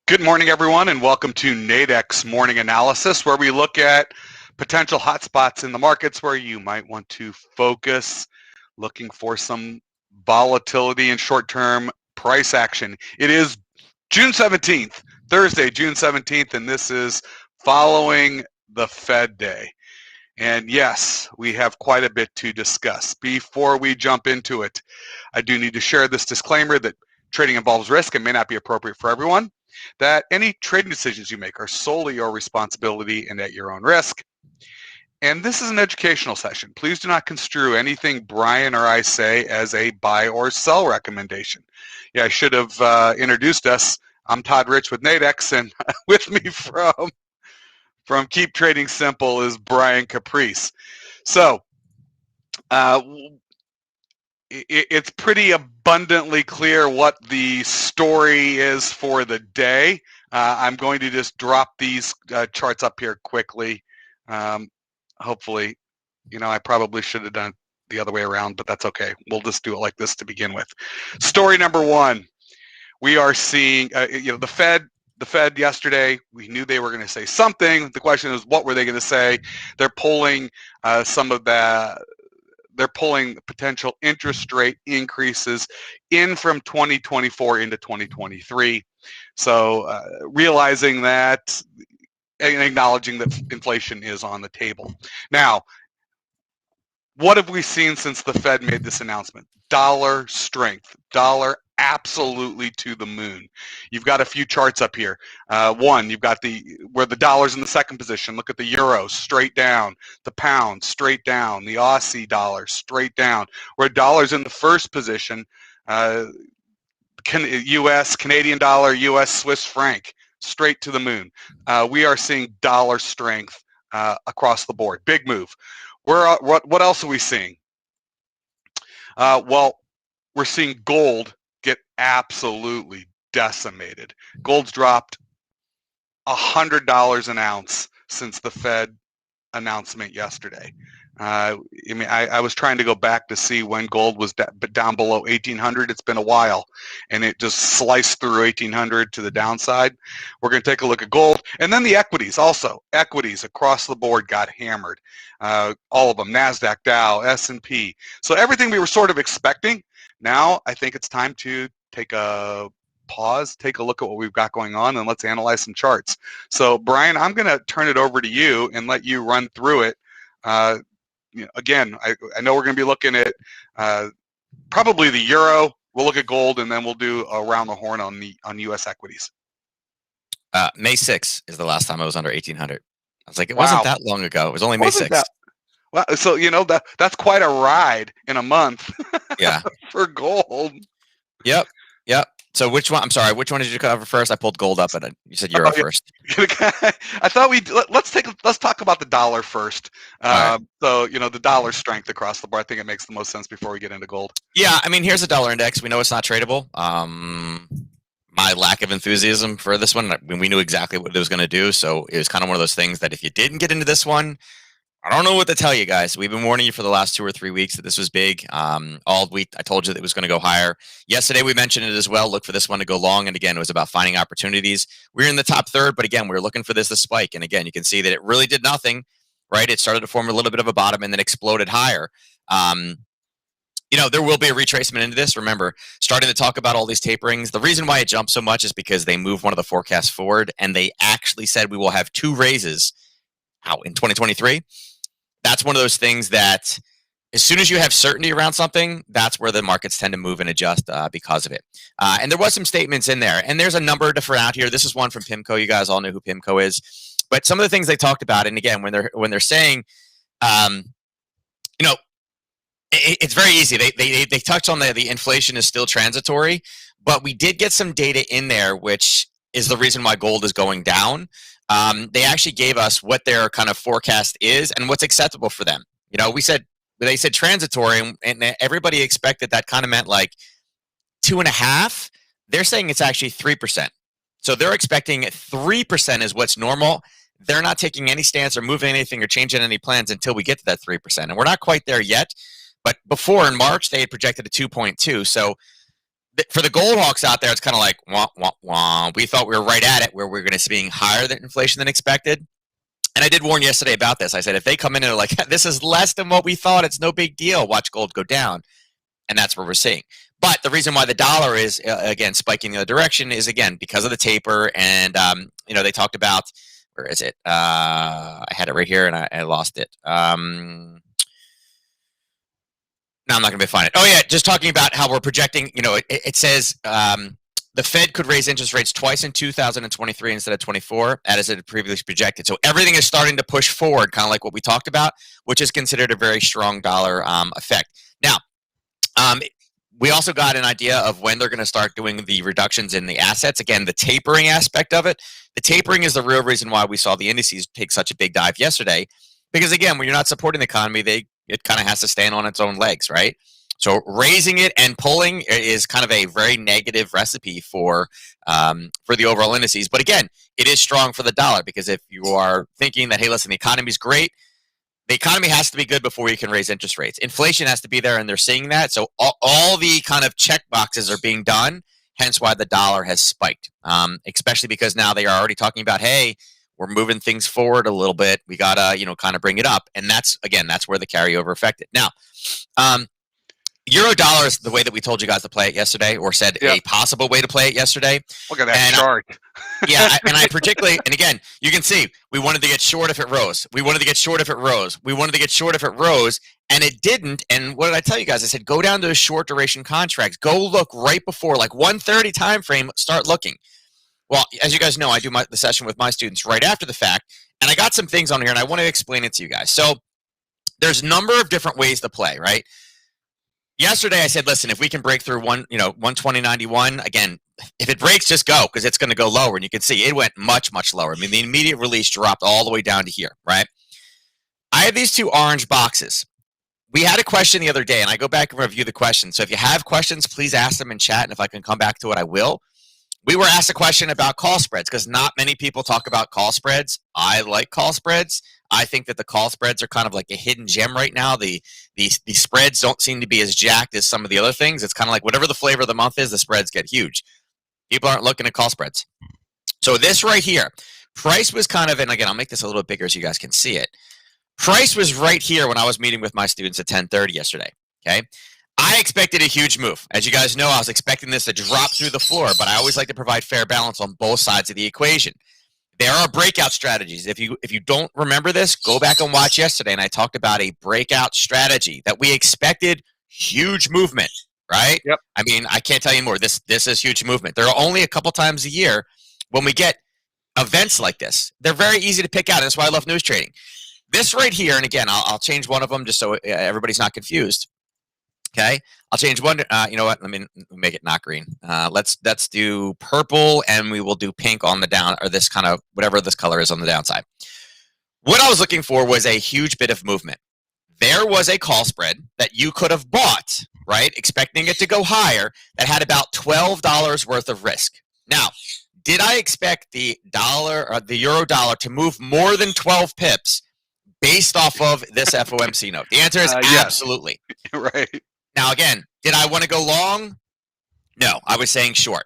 Good morning, everyone, and welcome to Nadex Morning Analysis, where we look at potential hotspots in the markets where you might want to focus, looking for some volatility and short-term price action. It is June 17th, Thursday, June 17th, and this is following the Fed Day. And yes, we have quite a bit to discuss. Before we jump into it, I do need to share this disclaimer that trading involves risk and may not be appropriate for everyone, that any trading decisions you make are solely your responsibility and at your own risk. And this is an educational session. Please do not construe anything Brian or I say as a buy or sell recommendation. Yeah, I should have introduced us. I'm Todd Rich with Nadex, and with me from Keep Trading Simple is Brian Caprice. So it's pretty abundantly clear what the story is for the day. I'm going to just drop these charts up here quickly. Hopefully, I probably should have done it the other way around, but that's okay. We'll just do it like this to begin with. Story number one, we are seeing, the Fed yesterday, we knew they were going to say something. The question is, what were they going to say? They're pulling they're pulling potential interest rate increases in from 2024 into 2023. So realizing that and acknowledging that inflation is on the table. Now, what have we seen since the Fed made this announcement? Dollar strength, dollar absolutely to the moon. You've got a few charts up here. One, you've got where the dollar's in the second position. Look at the euro straight down, the pound straight down, the Aussie dollar straight down. Where dollar's in the first position, U.S. Canadian dollar, U.S. Swiss franc straight to the moon. We are seeing dollar strength across the board. Big move. What else are we seeing? Well, we're seeing gold get absolutely decimated. Gold's dropped $100 an ounce since the Fed announcement yesterday. I was trying to go back to see when gold was down below 1,800. It's been a while, and it just sliced through 1,800 to the downside. We're going to take a look at gold, and then the equities also. Equities across the board got hammered. All of them, NASDAQ, Dow, S&P. So everything we were sort of expecting. Now I think it's time to take a pause, take a look at what we've got going on, and let's analyze some charts. So Brian, I'm going to turn it over to you and let you run through it. Again, I know we're going to be looking at probably the euro. We'll look at gold, and then we'll do around the horn on U.S. equities. May 6th is the last time I was under 1,800. I was like, it wasn't that long ago. It was only May 6th. Well, so that's quite a ride in a month. Yeah. For gold. Yep. So which one? I'm sorry. Which one did you cover first? I pulled gold up, and you said euro first. I thought let's talk about the dollar first. Right. So the dollar strength across the board. I think it makes the most sense before we get into gold. Yeah, I mean, here's a dollar index. We know it's not tradable. My lack of enthusiasm for this one, we knew exactly what it was going to do. So it was kind of one of those things that if you didn't get into this one, I don't know what to tell you guys. We've been warning you for the last 2 or 3 weeks that this was big. All week, I told you that it was going to go higher. Yesterday, we mentioned it as well. Look for this one to go long. And again, it was about finding opportunities. We're in the top third, but again, we were looking for this to spike. And again, you can see that it really did nothing, right? It started to form a little bit of a bottom and then exploded higher. There will be a retracement into this. Remember, starting to talk about all these taperings. The reason why it jumped so much is because they moved one of the forecasts forward, and they actually said we will have 2 raises out in 2023. That's one of those things that as soon as you have certainty around something, that's where the markets tend to move and adjust because of it. And there was some statements in there, and there's a number of different out here. This is one from PIMCO. You guys all know who PIMCO is. But some of the things they talked about, and again, when they're saying, it's very easy. They touched on the inflation is still transitory, but we did get some data in there, which is the reason why gold is going down. They actually gave us what their kind of forecast is and what's acceptable for them. They said transitory, and everybody expected that kind of meant like 2.5. They're saying it's actually 3%. So they're expecting 3% is what's normal. They're not taking any stance or moving anything or changing any plans until we get to that 3%. And we're not quite there yet. But before in March, they had projected a 2.2. So for the Gold Hawks out there, it's kind of like, wah, wah, wah. We thought we were right at it, where we're going to be higher than inflation than expected. And I did warn yesterday about this. I said, if they come in and are like, this is less than what we thought, it's no big deal, watch gold go down. And that's what we're seeing. But the reason why the dollar is, again, spiking the other direction is, again, because of the taper. And, they talked about, where is it? I had it right here and I lost it. No, I'm not going to be able to find it. Oh, yeah, just talking about how we're projecting, it says the Fed could raise interest rates twice in 2023 instead of 24, as it had previously projected. So everything is starting to push forward, kind of like what we talked about, which is considered a very strong dollar effect. Now, we also got an idea of when they're going to start doing the reductions in the assets. Again, the tapering aspect of it. The tapering is the real reason why we saw the indices take such a big dive yesterday. Because, again, when you're not supporting the economy, it kind of has to stand on its own legs, right? So raising it and pulling is kind of a very negative recipe for the overall indices. But again, it is strong for the dollar, because if you are thinking that, hey, listen, the economy's great, the economy has to be good before you can raise interest rates. Inflation has to be there, and they're seeing that. So all the kind of check boxes are being done, hence why the dollar has spiked, especially because now they are already talking about, hey, we're moving things forward a little bit. We got to, kind of bring it up. And that's where the carryover effect is. Now, Euro dollar is the way that we told you guys to play it yesterday, or said a possible way to play it yesterday. Look at that chart. I particularly, and again, you can see we wanted to get short if it rose. We wanted to get short if it rose. We wanted to get short if it rose, and it didn't. And what did I tell you guys? I said, go down to a short duration contracts. Go look right before, like 1:30 time frame, start looking. Well, as you guys know, I do the session with my students right after the fact, and I got some things on here, and I want to explain it to you guys. So there's a number of different ways to play, right? Yesterday, I said, listen, if we can break through 120.91, again, if it breaks, just go, because it's going to go lower. And you can see it went much, much lower. I mean, the immediate release dropped all the way down to here, right? I have these two orange boxes. We had a question the other day, and I go back and review the question. So if you have questions, please ask them in chat, and if I can come back to it, I will. We were asked a question about call spreads, because not many people talk about call spreads. I like call spreads. I think that the call spreads are kind of like a hidden gem right now. The spreads don't seem to be as jacked as some of the other things. It's kind of like whatever the flavor of the month is, the spreads get huge. People aren't looking at call spreads. So this right here, price was kind of, and again, I'll make this a little bigger so you guys can see it. Price was right here when I was meeting with my students at 10:30 yesterday, okay? I expected a huge move. As you guys know, I was expecting this to drop through the floor, but I always like to provide fair balance on both sides of the equation. There are breakout strategies. If you don't remember this, go back and watch yesterday, and I talked about a breakout strategy that we expected huge movement, right? Yep. I mean, I can't tell you more. This is huge movement. There are only a couple times a year when we get events like this. They're very easy to pick out, and that's why I love news trading. This right here, and again, I'll change one of them just so everybody's not confused. Okay, I'll change one. You know what? Let me make it not green. Let's do purple, and we will do pink on the down, or this kind of whatever this color is on the downside. What I was looking for was a huge bit of movement. There was a call spread that you could have bought, right, expecting it to go higher, that had about $12 worth of risk. Now, did I expect the dollar or the euro dollar to move more than 12 pips based off of this FOMC note? The answer is absolutely. Right. Now, again, did I want to go long? No, I was saying short.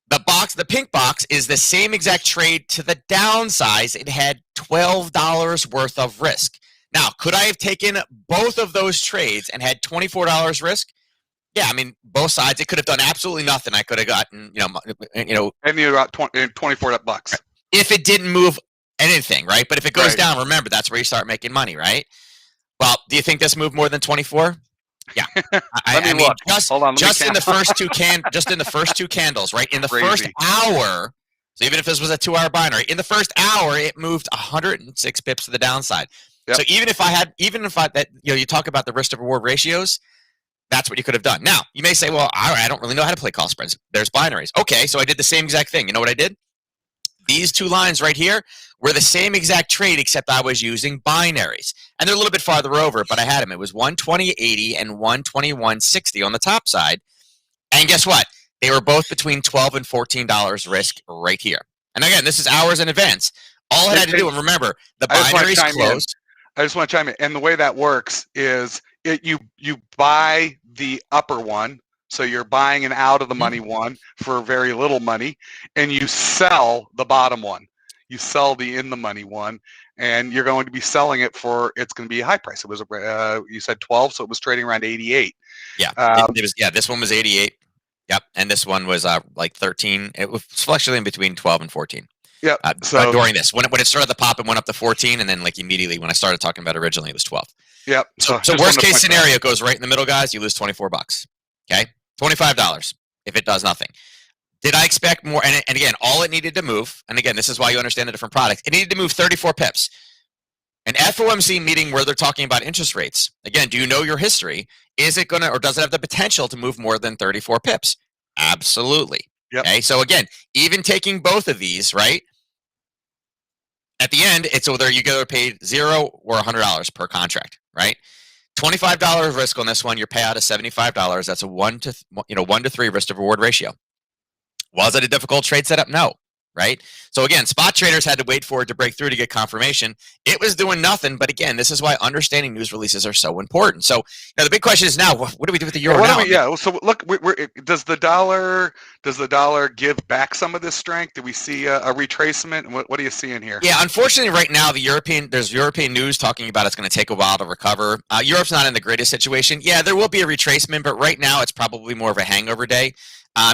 The pink box, is the same exact trade to the downside. It had $12 worth of risk. Now, could I have taken both of those trades and had $24 risk? Yeah, I mean, both sides. It could have done absolutely nothing. I could have gotten, and you got $24. If it didn't move anything, right? But if it goes down, remember, that's where you start making money, right? Well, do you think this moved more than 24? Yeah, I mean, hold on, just in the first two candles, right? In the first hour. So even if this was a 2-hour binary, in the first hour, it moved 106 pips to the downside. Yep. So even if you talk about the risk to reward ratios, that's what you could have done. Now you may say, well, I don't really know how to play call spreads. There's binaries. Okay, so I did the same exact thing. You know what I did? These two lines right here were the same exact trade, except I was using binaries. And they're a little bit farther over, but I had them. It was 120.80 and 121.60 on the top side. And guess what? They were both between $12 and $14 risk right here. And again, this is hours in advance. All it had to do, and remember, the binaries closed. I just want to chime in. And the way that works is you buy the upper one, so you're buying an out of the money one for very little money, and you sell the bottom one. You sell the in the money one, and you're going to be selling it for, it's going to be a high price. It was you said 12, so it was trading around 88. Yeah, it was. Yeah, this one was 88. Yep, and this one was like 13. It was fluctuating between 12 and 14. Yeah. So during this, when it started to pop, it went up to 14, and then like immediately when I started talking about it originally, it was 12. Yep. So worst case scenario goes right in the middle, guys. You lose $24. Okay, $25 if it does nothing. Did I expect more? And again, all it needed to move, and again, this is why you understand the different products. It needed to move 34 pips. An FOMC meeting where they're talking about interest rates. Again, do you know your history? Is it gonna, or does it have the potential to move more than 34 pips? Absolutely. Yep. Okay. So again, even taking both of these, right? At the end, it's whether you get paid $0 or $100 per contract, right? $25 risk on this one. Your payout is $75. That's a 1 to 3 risk to reward ratio. Was it a difficult trade setup? No. Right? So again, spot traders had to wait for it to break through to get confirmation. It was doing nothing, but again, this is why understanding news releases are so important. So now the big question is now, what do we do with the euro now? So look, does the dollar give back some of this strength? Do we see a retracement? What are you seeing here? Yeah, unfortunately, right now there's European news talking about it's going to take a while to recover. Europe's not in the greatest situation. Yeah, there will be a retracement, but right now it's probably more of a hangover day.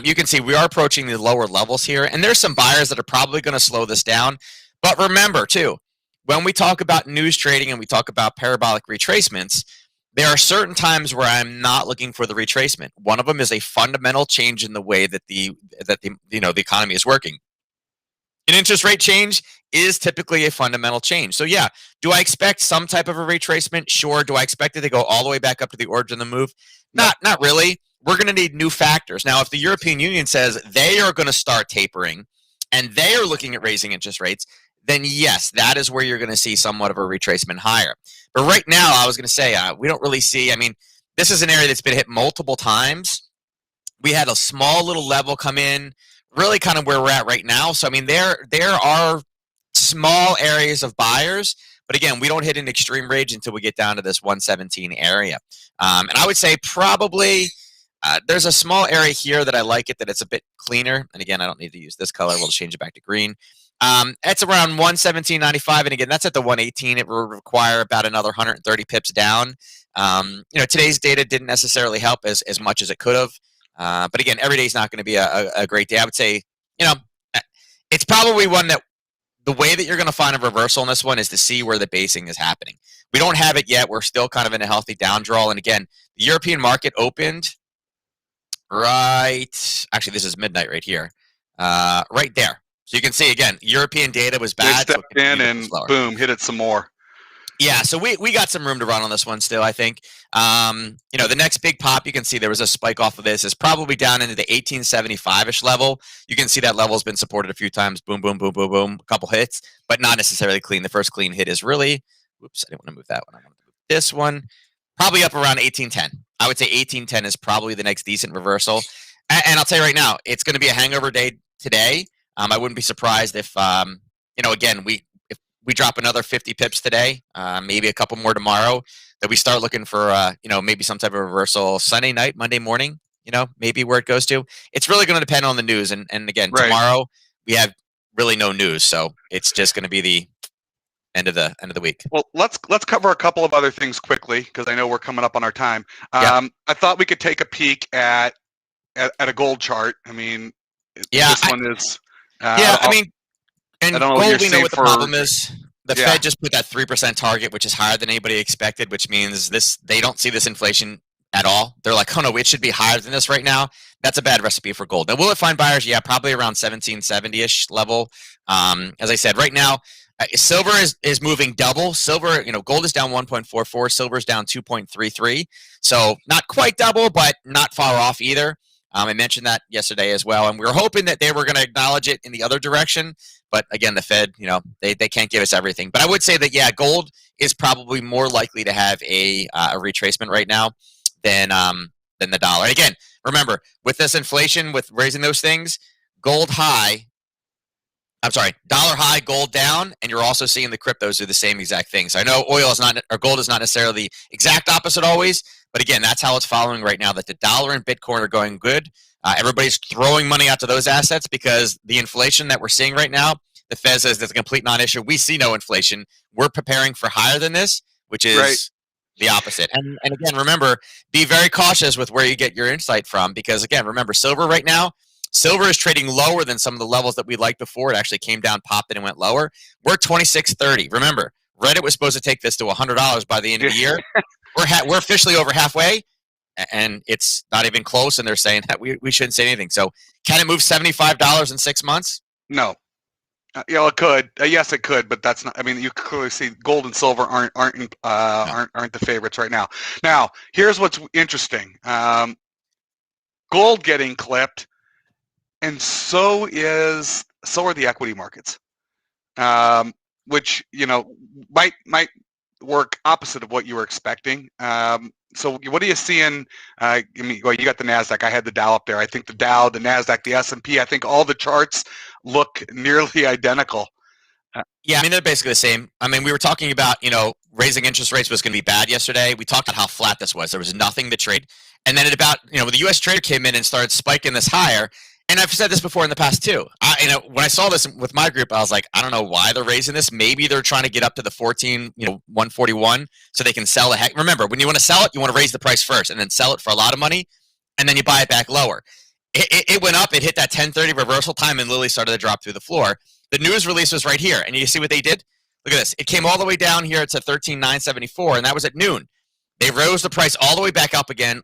You can see we are approaching the lower levels here, and there's some buyers that are probably going to slow this down. But remember, too, when we talk about news trading and we talk about parabolic retracements, there are certain times where I'm not looking for the retracement. One of them is a fundamental change in the way that the economy is working. An interest rate change is typically a fundamental change. So yeah, do I expect some type of a retracement? Sure. Do I expect it to go all the way back up to the origin of the move? Not really. We're going to need new factors. Now, if the European Union says they are going to start tapering and they are looking at raising interest rates, then yes, that is where you're going to see somewhat of a retracement higher. But right now, I was going to say, we don't really see, this is an area that's been hit multiple times. We had a small little level come in, really kind of where we're at right now. So, there are small areas of buyers, but again, we don't hit an extreme range until we get down to this 117 area. And I would say probably there's a small area here that I like it, that it's a bit cleaner. And again, I don't need to use this color. We'll just change it back to green. It's around 117.95. And again, that's at the 118. It will require about another 130 pips down. Today's data didn't necessarily help as much as it could have. But again, every day is not going to be a great day. I would say, it's probably one that the way that you're going to find a reversal in this one is to see where the basing is happening. We don't have it yet. We're still kind of in a healthy down draw. And again, the European market opened right. Actually, this is midnight right here. Right there. So you can see, again, European data was bad. They stepped in and boom, hit it some more. Yeah, so we got some room to run on this one still, I think. The next big pop, you can see there was a spike off of this, is probably down into the 1875-ish level. You can see that level has been supported a few times. Boom, boom, boom, boom, boom. A couple hits, but not necessarily clean. The first clean hit is really, whoops, I didn't want to move that one. I want to move this one. Probably up around 1810. I would say 1810 is probably the next decent reversal. And I'll tell you right now, it's going to be a hangover day today. I wouldn't be surprised if, again, if we drop another 50 pips today, maybe a couple more tomorrow, that we start looking for, maybe some type of reversal Sunday night, Monday morning, maybe where it goes to. It's really going to depend on the news. And again, right. Tomorrow we have really no news. So it's just going to be the end of the week. Well, let's cover a couple of other things quickly, because I know we're coming up on our time. I thought we could take a peek at a gold chart. This one is. And gold, we know what the problem is. The Fed just put that 3% target, which is higher than anybody expected, which means they don't see this inflation at all. They're like, oh no, it should be higher than this right now. That's a bad recipe for gold. Now, will it find buyers? Yeah, probably around 1770-ish level. As I said, right now, silver is moving double. Silver, gold is down 1.44. Silver is down 2.33. So not quite double, but not far off either. I mentioned that yesterday as well, and we were hoping that they were going to acknowledge it in the other direction. But again, the Fed, they can't give us everything. But I would say that, yeah, gold is probably more likely to have a retracement right now than the dollar. And again, remember, with this inflation, with raising those things, gold high, I'm sorry, dollar high, gold down, and you're also seeing the cryptos do the same exact thing. So I know oil is not, or gold is not necessarily the exact opposite always, but again, that's how it's following right now, that the dollar and Bitcoin are going good. Everybody's throwing money out to those assets because the inflation that we're seeing right now, the Fed says that's a complete non-issue. We see no inflation. We're preparing for higher than this, which is Right. the opposite. And again, remember, be very cautious with where you get your insight from because, again, remember, silver right now, silver is trading lower than some of the levels that we liked before. It actually came down, popped, and went lower. We're 26.30. Remember, Reddit was supposed to take this to $100 by the end of the year. We're officially over halfway, and it's not even close, and they're saying that we shouldn't say anything. So can it move $75 in 6 months? No. It could. Yes, it could, but that's not. I mean, you clearly see gold and silver aren't the favorites right now. Now, here's what's interesting: gold getting clipped, and so are the equity markets, which might work opposite of what you were expecting. So what are you seeing? You got the Nasdaq. I had the Dow up there. I think the Dow, the Nasdaq, the S&P. I think all the charts look nearly identical. Yeah, I mean, they're basically the same. I mean, we were talking about, raising interest rates was going to be bad yesterday. We talked about how flat this was. There was nothing to trade. And then the U.S. trader came in and started spiking this higher. And I've said this before in the past too. When I saw this with my group, I was like, I don't know why they're raising this. Maybe they're trying to get up to the 141 so they can sell it. Remember, when you want to sell it, you want to raise the price first and then sell it for a lot of money, and then you buy it back lower. It went up. It hit that 10:30 reversal time and literally started to drop through the floor. The news release was right here, and you see what they did? Look at this. It came all the way down here to 13,974, and that was at noon. They rose the price all the way back up again,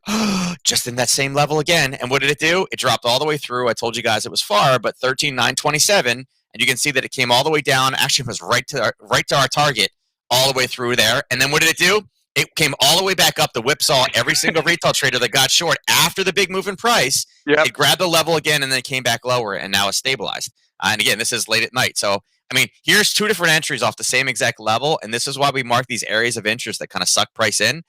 just in that same level again. And what did it do? It dropped all the way through. I told you guys it was far, but 13,927, and you can see that it came all the way down. Actually, it was right to our target, all the way through there. And then what did it do? It came all the way back up. The whipsaw every single retail trader that got short after the big move in price. Yep. It grabbed the level again, and then it came back lower, and now it's stabilized. And again, this is late at night. So, I mean, here's two different entries off the same exact level, and this is why we mark these areas of interest that kind of suck price in.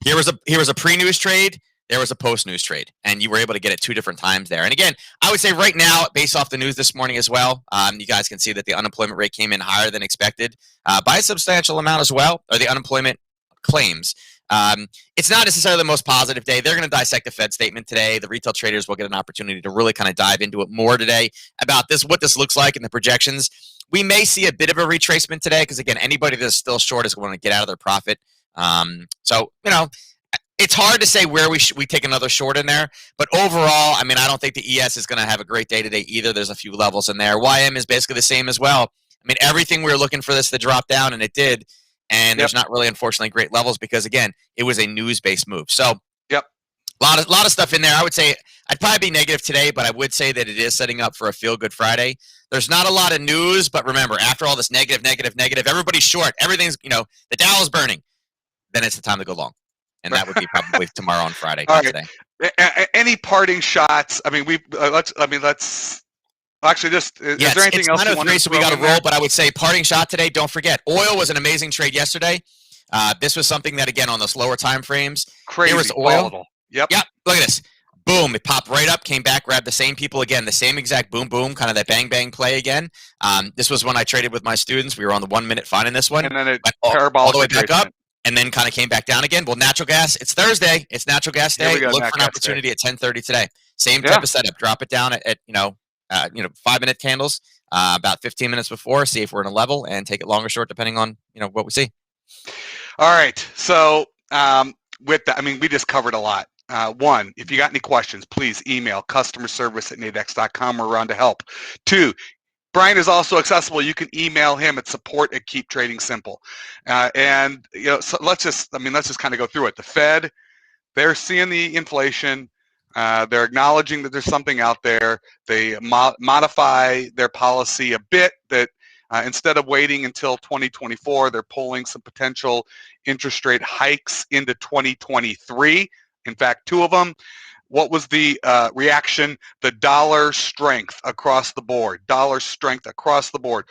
Here was a pre-news trade. There was a post-news trade, and you were able to get it two different times there. And again, I would say right now, based off the news this morning as well, you guys can see that the unemployment rate came in higher than expected by a substantial amount as well, or the unemployment claims. It's not necessarily the most positive day. They're going to dissect the Fed statement today. The retail traders will get an opportunity to really kind of dive into it more today about what this looks like in the projections. We may see a bit of a retracement today because, again, anybody that's still short is going to get out of their profit. So, it's hard to say where we take another short in there. But overall, I mean, I don't think the ES is going to have a great day today either. There's a few levels in there. YM is basically the same as well. I mean, everything we were looking for this to drop down, and it did. And there's not really, unfortunately, great levels because, again, it was a news-based move. So, a lot of stuff in there. I would say I'd probably be negative today, but I would say that it is setting up for a feel-good Friday. There's not a lot of news, but remember, after all this negative, everybody's short. Everything's, the Dow is burning. Then it's the time to go long. And that would be probably tomorrow on Friday, not today. Any parting shots? I mean, let's actually just. Is there anything else you want to? So we got to roll, but I would say parting shot today. Don't forget, oil was an amazing trade yesterday. This was something that, again, on those lower time frames, crazy. Here was oil. Volatile. Yep. Look at this. Boom! It popped right up, came back, grabbed the same people again, the same exact boom, boom, kind of that bang, bang play again. This was when I traded with my students. We were on the 1 minute finding this one, and then it all the way back up. And then kind of came back down again. Well, natural gas, it's Thursday. It's natural gas day. Look for an opportunity at 10:30 today. Same type of setup. Drop it down at 5-minute candles, about 15 minutes before. See if we're in a level and take it long or short depending on what we see. All right. So with that, I mean, we just covered a lot. One, if you got any questions, please email customerservice@nadex.com. We're around to help. Two, Brian is also accessible. You can email him at support@keeptradingsimple. So let's just kind of go through it. The Fed, they're seeing the inflation. They're acknowledging that there's something out there. They modify their policy a bit that instead of waiting until 2024, they're pulling some potential interest rate hikes into 2023. In fact, two of them. What was the reaction? The dollar strength across the board. Dollar strength across the board.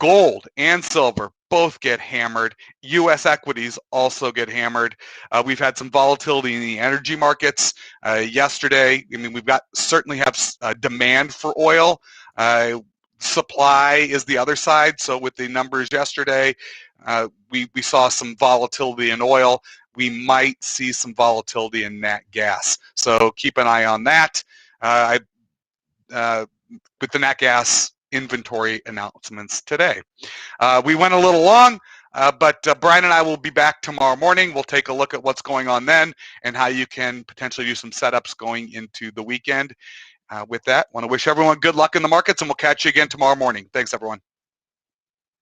Gold and silver both get hammered. U.S. equities also get hammered. We've had some volatility in the energy markets yesterday. I mean, certainly have demand for oil. Supply is the other side. So with the numbers yesterday, we saw some volatility in oil. We might see some volatility in nat gas. So keep an eye on that. With the nat gas inventory announcements today. We went a little long, but Brian and I will be back tomorrow morning. We'll take a look at what's going on then and how you can potentially do some setups going into the weekend. With that, I want to wish everyone good luck in the markets, and we'll catch you again tomorrow morning. Thanks, everyone.